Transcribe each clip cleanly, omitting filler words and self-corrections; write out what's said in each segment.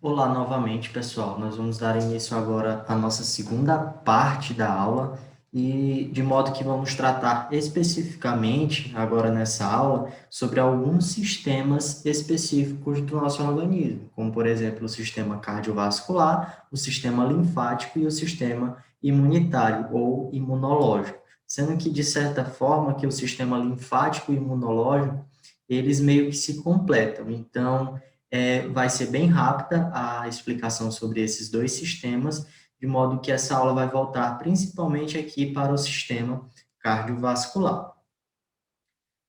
Olá novamente, pessoal. Nós vamos dar início agora à nossa segunda parte da aula e de modo que vamos tratar especificamente agora nessa aula sobre alguns sistemas específicos do nosso organismo, como por exemplo o sistema cardiovascular, o sistema linfático e o sistema imunitário ou imunológico, sendo que de certa forma que o sistema linfático e imunológico eles meio que se completam. Então, vai ser bem rápida a explicação sobre esses dois sistemas, de modo que essa aula vai voltar principalmente aqui para o sistema cardiovascular.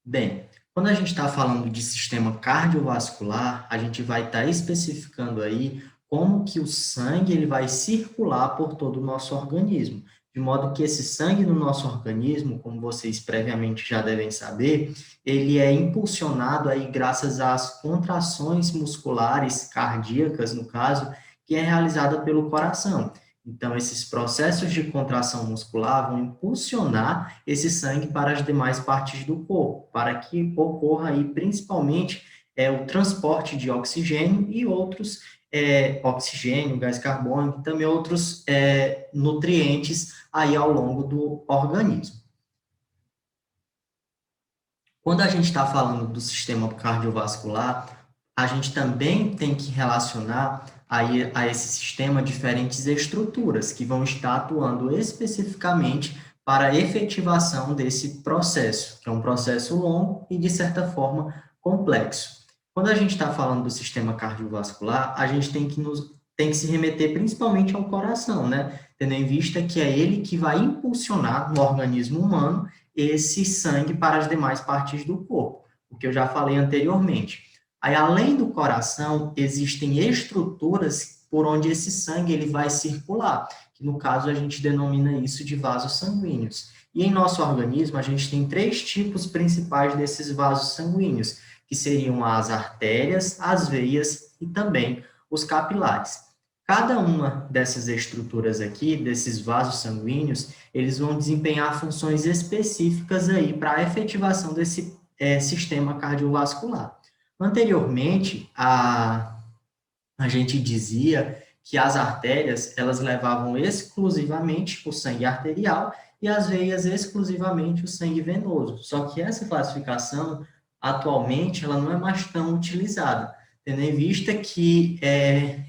Bem, quando a gente está falando de sistema cardiovascular, a gente vai estar especificando aí como que o sangue ele vai circular por todo o nosso organismo, de modo que esse sangue no nosso organismo, como vocês previamente já devem saber, ele é impulsionado aí graças às contrações musculares cardíacas, no caso, que é realizada pelo coração. Então, esses processos de contração muscular vão impulsionar esse sangue para as demais partes do corpo, para que ocorra aí principalmente o transporte de oxigênio e outros oxigênio, gás carbônico, e também outros nutrientes aí ao longo do organismo. Quando a gente está falando do sistema cardiovascular, a gente também tem que relacionar aí a esse sistema diferentes estruturas que vão estar atuando especificamente para a efetivação desse processo, que é um processo longo e, de certa forma, complexo. Quando a gente está falando do sistema cardiovascular, a gente tem que se remeter principalmente ao coração, né? Tendo em vista que é ele que vai impulsionar no organismo humano esse sangue para as demais partes do corpo, o que eu já falei anteriormente. Aí, além do coração, existem estruturas por onde esse sangue ele vai circular, que no caso a gente denomina isso de vasos sanguíneos. E em nosso organismo, a gente tem três tipos principais desses vasos sanguíneos, que seriam as artérias, as veias e também os capilares. Cada uma dessas estruturas aqui, desses vasos sanguíneos, eles vão desempenhar funções específicas aí para a efetivação desse sistema cardiovascular. Anteriormente, a gente dizia que as artérias, elas levavam exclusivamente o sangue arterial e as veias exclusivamente o sangue venoso. Só que essa classificação, atualmente, ela não é mais tão utilizada, tendo em vista que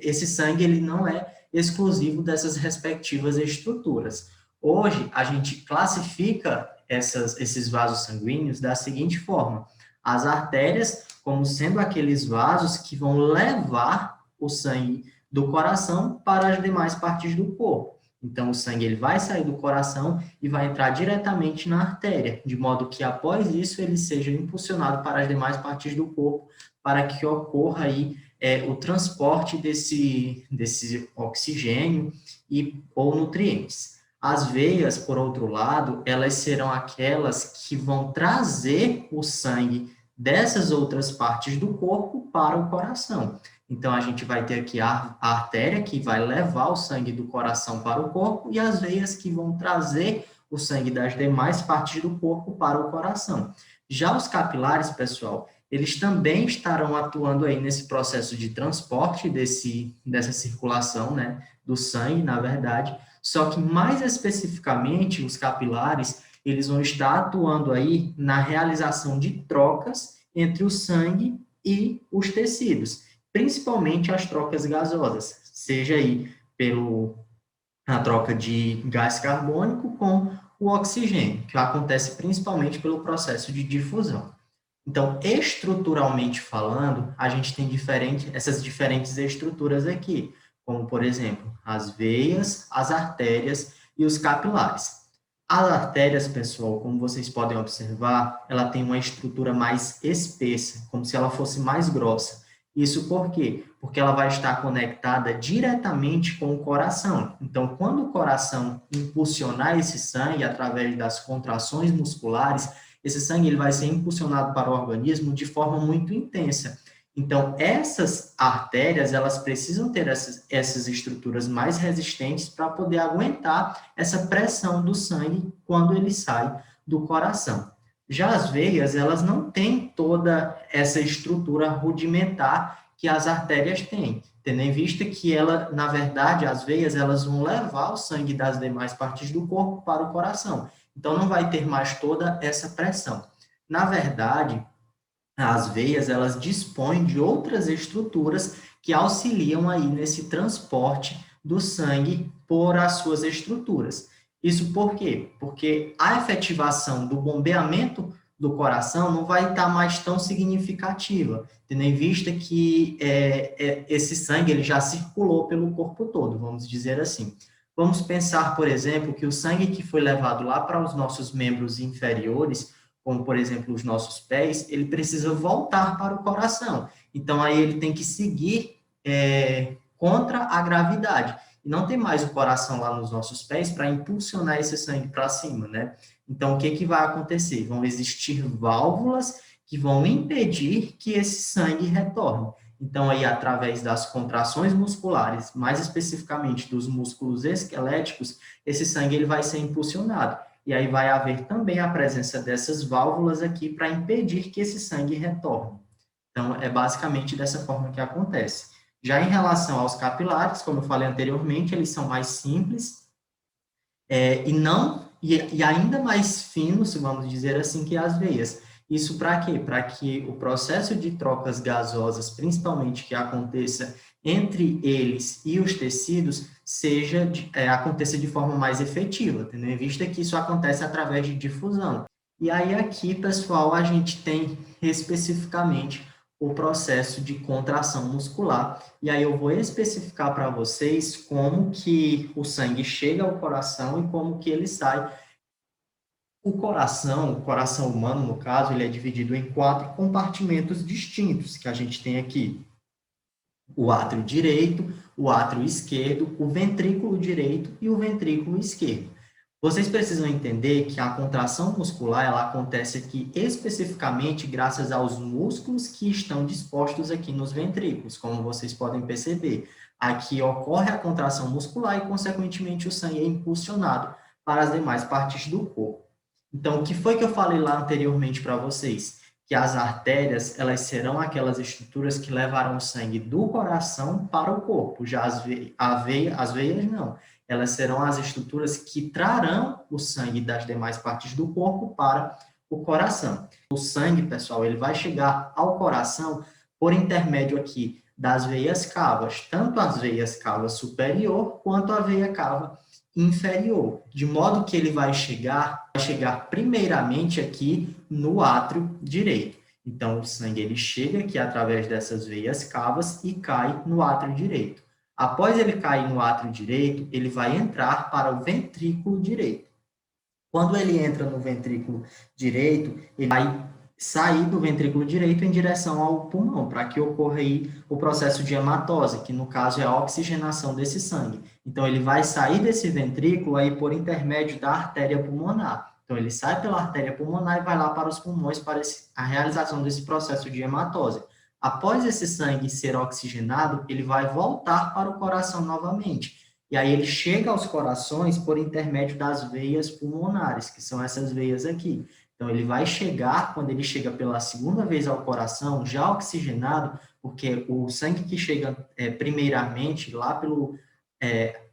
esse sangue ele não é exclusivo dessas respectivas estruturas. Hoje, a gente classifica esses vasos sanguíneos da seguinte forma: as artérias como sendo aqueles vasos que vão levar o sangue do coração para as demais partes do corpo. Então, o sangue ele vai sair do coração e vai entrar diretamente na artéria, de modo que após isso ele seja impulsionado para as demais partes do corpo, para que ocorra aí o transporte desse oxigênio ou nutrientes. As veias, por outro lado, elas serão aquelas que vão trazer o sangue dessas outras partes do corpo para o coração. Então, a gente vai ter aqui a artéria, que vai levar o sangue do coração para o corpo, e as veias que vão trazer o sangue das demais partes do corpo para o coração. Já os capilares, pessoal, eles também estarão atuando aí nesse processo de transporte dessa circulação, né, do sangue, na verdade, só que mais especificamente os capilares, eles vão estar atuando aí na realização de trocas entre o sangue e os tecidos, principalmente as trocas gasosas, seja aí a troca de gás carbônico com o oxigênio, que acontece principalmente pelo processo de difusão. Então, estruturalmente falando, a gente tem essas diferentes estruturas aqui, como, por exemplo, as veias, as artérias e os capilares. As artérias, pessoal, como vocês podem observar, ela tem uma estrutura mais espessa, como se ela fosse mais grossa. Isso por quê? Porque ela vai estar conectada diretamente com o coração. Então, quando o coração impulsionar esse sangue através das contrações musculares, esse sangue ele vai ser impulsionado para o organismo de forma muito intensa. Então, essas artérias, elas precisam ter essas estruturas mais resistentes para poder aguentar essa pressão do sangue quando ele sai do coração. Já as veias, elas não têm toda essa estrutura rudimentar que as artérias têm. tendo em vista que ela, na verdade, as veias, elas vão levar o sangue das demais partes do corpo para o coração. Então, não vai ter mais toda essa pressão. Na verdade, as veias, elas dispõem de outras estruturas que auxiliam aí nesse transporte do sangue por as suas estruturas. Isso por quê? Porque a efetivação do bombeamento do coração não vai estar mais tão significativa, tendo em vista que esse sangue ele já circulou pelo corpo todo, vamos dizer assim. Vamos pensar, por exemplo, que o sangue que foi levado lá para os nossos membros inferiores, como, por exemplo, os nossos pés, ele precisa voltar para o coração. Então, aí ele tem que seguir contra a gravidade. E não tem mais o coração lá nos nossos pés para impulsionar esse sangue para cima, né? Então, o que, que vai acontecer? Vão existir válvulas que vão impedir que esse sangue retorne. Então, aí, através das contrações musculares, mais especificamente dos músculos esqueléticos, esse sangue ele vai ser impulsionado. E aí vai haver também a presença dessas válvulas aqui para impedir que esse sangue retorne. Então, é basicamente dessa forma que acontece. Já em relação aos capilares, como eu falei anteriormente, eles são mais simples e ainda mais finos, vamos dizer assim, que as veias. Isso para quê? Para que o processo de trocas gasosas, principalmente que aconteça entre eles e os tecidos, aconteça de forma mais efetiva, tendo em vista que isso acontece através de difusão. E aí aqui, pessoal, a gente tem especificamente o processo de contração muscular. E aí eu vou especificar para vocês como que o sangue chega ao coração e como que ele sai. O coração humano, no caso, ele é dividido em 4 compartimentos distintos que a gente tem aqui. O átrio direito, o átrio esquerdo, o ventrículo direito e o ventrículo esquerdo. Vocês precisam entender que a contração muscular ela acontece aqui especificamente graças aos músculos que estão dispostos aqui nos ventrículos, como vocês podem perceber. Aqui ocorre a contração muscular e, consequentemente, o sangue é impulsionado para as demais partes do corpo. Então, o que foi que eu falei lá anteriormente para vocês? Que as artérias, elas serão aquelas estruturas que levarão o sangue do coração para o corpo. Já as veias não. Elas serão as estruturas que trarão o sangue das demais partes do corpo para o coração. O sangue, pessoal, ele vai chegar ao coração por intermédio aqui das veias cavas, tanto as veias cava superior quanto a veia cava inferior, de modo que ele vai chegar primeiramente aqui no átrio direito. Então, o sangue ele chega aqui através dessas veias cavas e cai no átrio direito. Após ele cair no átrio direito, ele vai entrar para o ventrículo direito. Quando ele entra no ventrículo direito, ele vai sair do ventrículo direito em direção ao pulmão, para que ocorra aí o processo de hematose, que no caso é a oxigenação desse sangue. Então, ele vai sair desse ventrículo aí por intermédio da artéria pulmonar. Então, ele sai pela artéria pulmonar e vai lá para os pulmões para a realização desse processo de hematose. Após esse sangue ser oxigenado, ele vai voltar para o coração novamente. E aí ele chega aos corações por intermédio das veias pulmonares, que são essas veias aqui. Então, ele vai chegar, quando ele chega pela segunda vez ao coração, já oxigenado, porque o sangue que chega primeiramente lá pelo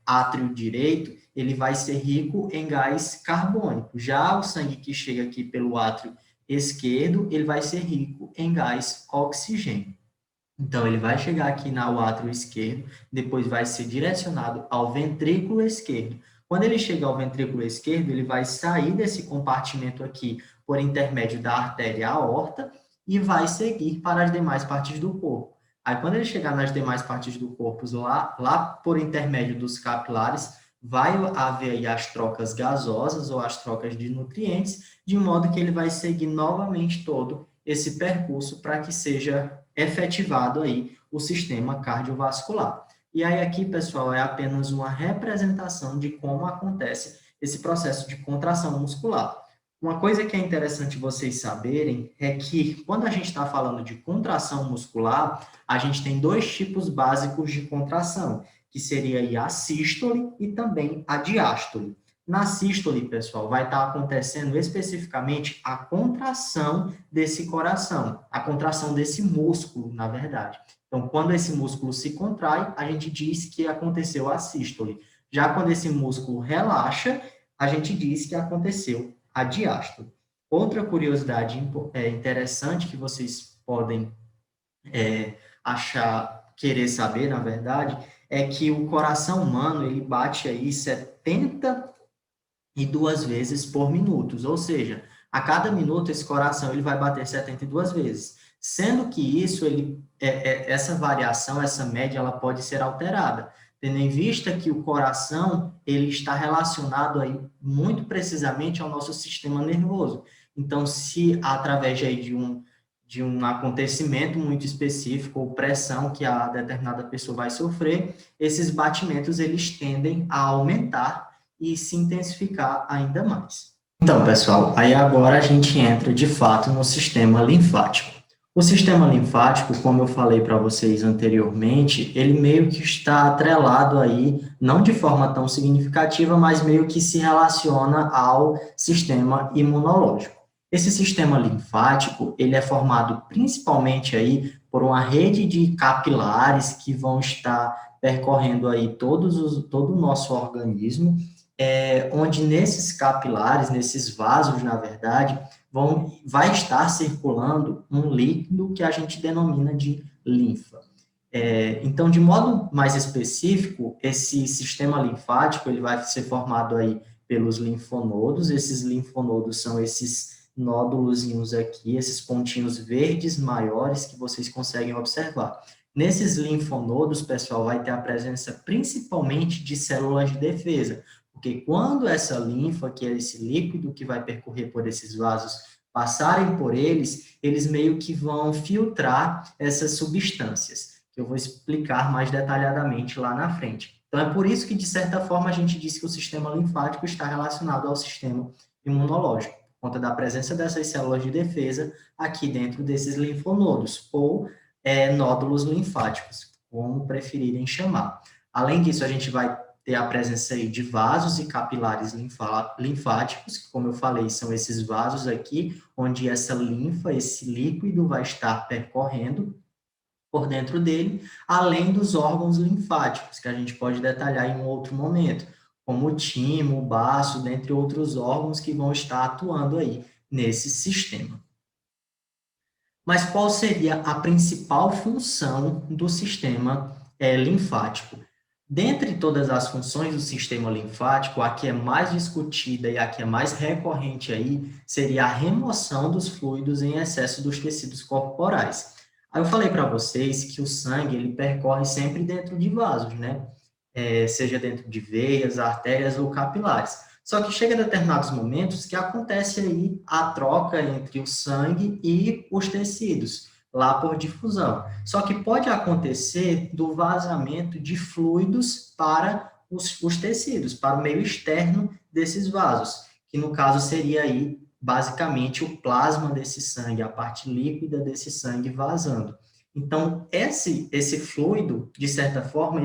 átrio direito, ele vai ser rico em gás carbônico. Já o sangue que chega aqui pelo átrio esquerdo, ele vai ser rico em gás oxigênio. Então, ele vai chegar aqui no átrio esquerdo, depois vai ser direcionado ao ventrículo esquerdo. Quando ele chega ao ventrículo esquerdo, ele vai sair desse compartimento aqui por intermédio da artéria aorta e vai seguir para as demais partes do corpo. Aí, quando ele chegar nas demais partes do corpo, lá por intermédio dos capilares, vai haver aí as trocas gasosas ou as trocas de nutrientes, de modo que ele vai seguir novamente todo esse percurso para que seja efetivado aí o sistema cardiovascular. E aí aqui, pessoal, é apenas uma representação de como acontece esse processo de contração muscular. Uma coisa que é interessante vocês saberem é que quando a gente está falando de contração muscular, a gente tem 2 tipos básicos de contração, que seria aí a sístole e também a diástole. Na sístole, pessoal, vai estar acontecendo especificamente a contração desse coração, a contração desse músculo, na verdade. Então, quando esse músculo se contrai, a gente diz que aconteceu a sístole. Já quando esse músculo relaxa, a gente diz que aconteceu a diástole. Outra curiosidade interessante que vocês podem querer saber, na verdade, é que o coração humano, ele bate aí 72 vezes por minuto, ou seja, a cada minuto esse coração ele vai bater 72 vezes, sendo que essa variação, essa média, ela pode ser alterada, tendo em vista que o coração ele está relacionado aí muito precisamente ao nosso sistema nervoso. Então, se através aí de um acontecimento muito específico ou pressão que a determinada pessoa vai sofrer, esses batimentos eles tendem a aumentar e se intensificar ainda mais. Então, pessoal, aí agora a gente entra de fato no sistema linfático. O sistema linfático, como eu falei para vocês anteriormente, ele meio que está atrelado aí, não de forma tão significativa, mas meio que se relaciona ao sistema imunológico. Esse sistema linfático, ele é formado principalmente aí por uma rede de capilares que vão estar percorrendo aí todo o nosso organismo, onde nesses capilares, nesses vasos, na verdade, vai estar circulando um líquido que a gente denomina de linfa. Então, de modo mais específico, esse sistema linfático ele vai ser formado aí pelos linfonodos. Esses linfonodos são esses nódulozinhos aqui, esses pontinhos verdes maiores que vocês conseguem observar. Nesses linfonodos, pessoal, vai ter a presença principalmente de células de defesa, porque quando essa linfa, que é esse líquido que vai percorrer por esses vasos, passarem por eles, eles meio que vão filtrar essas substâncias, que eu vou explicar mais detalhadamente lá na frente. Então, é por isso que, de certa forma, a gente diz que o sistema linfático está relacionado ao sistema imunológico, por conta da presença dessas células de defesa aqui dentro desses linfonodos, ou nódulos linfáticos, como preferirem chamar. Além disso, a gente vai ter a presença aí de vasos e capilares linfáticos, que, como eu falei, são esses vasos aqui, onde essa linfa, esse líquido vai estar percorrendo por dentro dele, além dos órgãos linfáticos, que a gente pode detalhar em um outro momento, como o timo, o baço, dentre outros órgãos que vão estar atuando aí nesse sistema. Mas qual seria a principal função do sistema linfático? Dentre todas as funções do sistema linfático, a que é mais discutida e a que é mais recorrente aí seria a remoção dos fluidos em excesso dos tecidos corporais. Aí eu falei para vocês que o sangue ele percorre sempre dentro de vasos, né? Seja dentro de veias, artérias ou capilares. Só que chega a determinados momentos que acontece aí a troca entre o sangue e os tecidos, lá por difusão. Só que pode acontecer do vazamento de fluidos para os tecidos, para o meio externo desses vasos, que no caso seria aí basicamente o plasma desse sangue, a parte líquida desse sangue vazando. Então, esse fluido, de certa forma,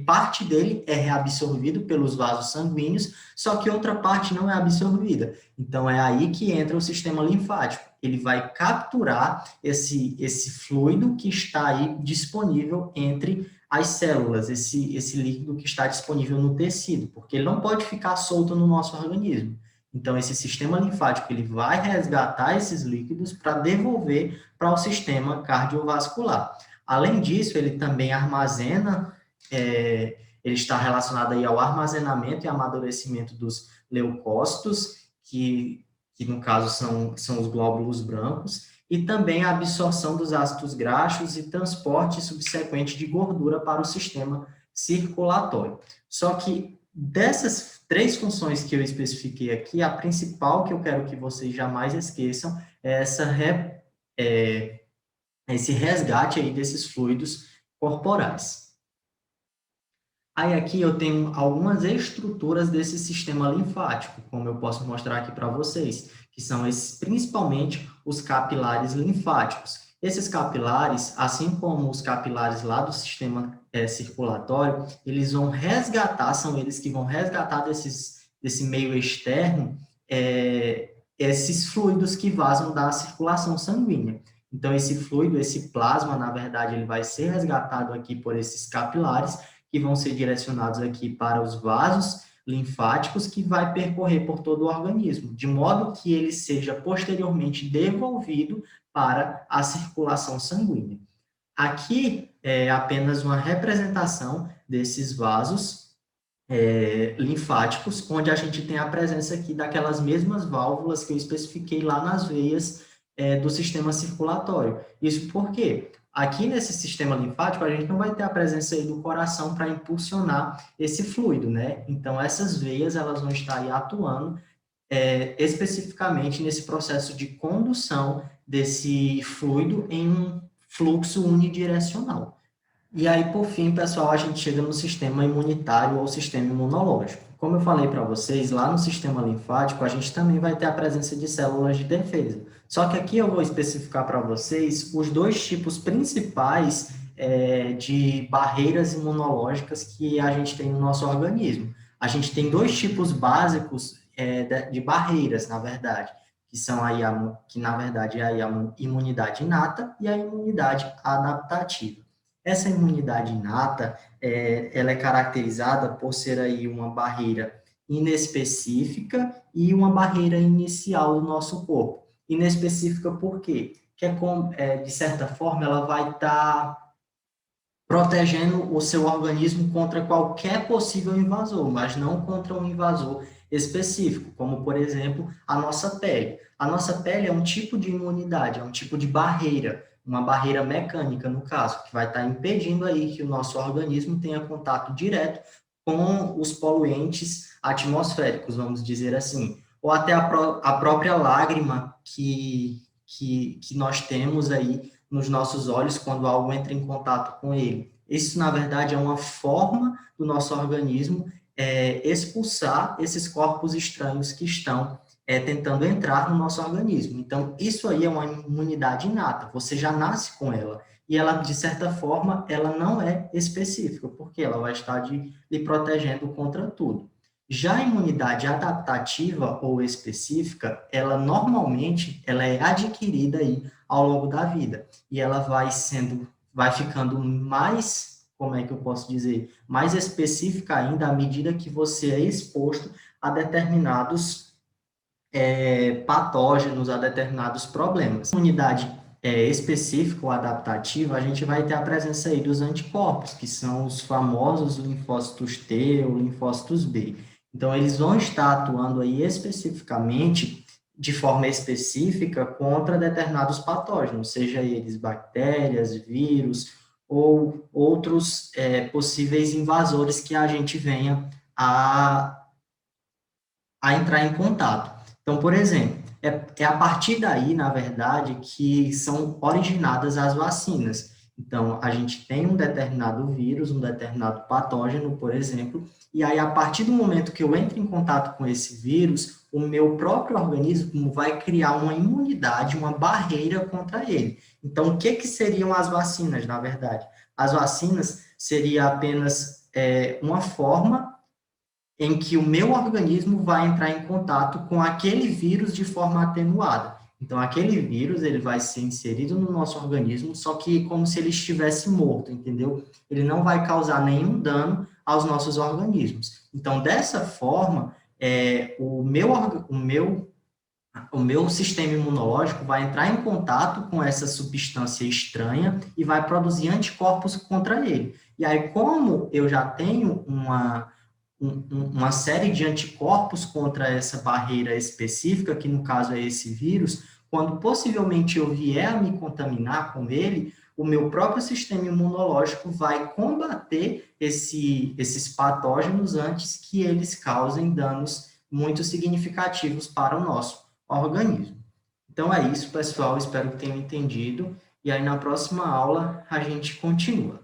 parte dele é reabsorvido pelos vasos sanguíneos, só que outra parte não é absorvida. Então, é aí que entra o sistema linfático. Ele vai capturar esse fluido que está aí disponível entre as células, esse líquido que está disponível no tecido, porque ele não pode ficar solto no nosso organismo. Então, esse sistema linfático ele vai resgatar esses líquidos para devolver para o sistema cardiovascular. Além disso, ele também armazena, ele está relacionado aí ao armazenamento e amadurecimento dos leucócitos, que no caso são os glóbulos brancos, e também a absorção dos ácidos graxos e transporte subsequente de gordura para o sistema circulatório. Só que dessas três funções que eu especifiquei aqui, a principal que eu quero que vocês jamais esqueçam é esse resgate aí desses fluidos corporais. Aí aqui eu tenho algumas estruturas desse sistema linfático, como eu posso mostrar aqui para vocês, que são principalmente os capilares linfáticos. Esses capilares, assim como os capilares lá do sistema circulatório, eles vão resgatar, são eles que vão resgatar desse meio externo, esses fluidos que vazam da circulação sanguínea. Então, esse fluido, esse plasma, na verdade, ele vai ser resgatado aqui por esses capilares, que vão ser direcionados aqui para os vasos linfáticos, que vai percorrer por todo o organismo, de modo que ele seja posteriormente devolvido para a circulação sanguínea. Aqui é apenas uma representação desses vasos linfáticos, onde a gente tem a presença aqui daquelas mesmas válvulas que eu especifiquei lá nas veias do sistema circulatório. Isso porque aqui nesse sistema linfático a gente não vai ter a presença aí do coração para impulsionar esse fluido, né? Então essas veias elas vão estar aí atuando especificamente nesse processo de condução desse fluido em um fluxo unidirecional. E aí, por fim, pessoal, a gente chega no sistema imunitário ou sistema imunológico. Como eu falei para vocês, lá no sistema linfático, a gente também vai ter a presença de células de defesa. Só que aqui eu vou especificar para vocês os dois tipos principais de barreiras imunológicas que a gente tem no nosso organismo. A gente tem dois tipos básicos de barreiras, na verdade, que são aí que na verdade é a imunidade inata e a imunidade adaptativa. Essa imunidade inata, ela é caracterizada por ser aí uma barreira inespecífica e uma barreira inicial do nosso corpo. Inespecífica por quê? Porque, de certa forma, ela vai estar protegendo o seu organismo contra qualquer possível invasor, mas não contra um invasor específico, como, por exemplo, a nossa pele. A nossa pele é um tipo de imunidade, é um tipo de barreira, uma barreira mecânica, no caso, que vai estar impedindo aí que o nosso organismo tenha contato direto com os poluentes atmosféricos, vamos dizer assim, ou até a própria lágrima que nós temos aí nos nossos olhos quando algo entra em contato com ele. Isso, na verdade, é uma forma do nosso organismo expulsar esses corpos estranhos que estão tentando entrar no nosso organismo. Então, isso aí é uma imunidade inata, você já nasce com ela. E ela, de certa forma, ela não é específica, porque ela vai estar lhe protegendo contra tudo. Já a imunidade adaptativa ou específica, ela normalmente ela é adquirida aí ao longo da vida. E ela vai ficando mais, como é que eu posso dizer, mais específica ainda à medida que você é exposto a determinados patógenos, a determinados problemas. Imunidade específica ou adaptativa, a gente vai ter a presença aí dos anticorpos, que são os famosos linfócitos T ou linfócitos B. Então, eles vão estar atuando aí especificamente, de forma específica, contra determinados patógenos, seja eles bactérias, vírus ou outros possíveis invasores que a gente venha a entrar em contato. Então, por exemplo, é a partir daí, na verdade, que são originadas as vacinas. Então, a gente tem um determinado vírus, um determinado patógeno, por exemplo, e aí, a partir do momento que eu entro em contato com esse vírus, o meu próprio organismo vai criar uma imunidade, uma barreira contra ele. Então, o que seriam as vacinas, na verdade? As vacinas seria apenas uma forma em que o meu organismo vai entrar em contato com aquele vírus de forma atenuada. Então, aquele vírus, ele vai ser inserido no nosso organismo, só que como se ele estivesse morto, entendeu? Ele não vai causar nenhum dano aos nossos organismos. Então, dessa forma, o meu sistema imunológico vai entrar em contato com essa substância estranha e vai produzir anticorpos contra ele. E aí, como eu já tenho uma série de anticorpos contra essa barreira específica, que no caso é esse vírus, quando possivelmente eu vier a me contaminar com ele, o meu próprio sistema imunológico vai combater esses patógenos antes que eles causem danos muito significativos para o nosso organismo. Então é isso, pessoal, espero que tenham entendido, e aí na próxima aula a gente continua.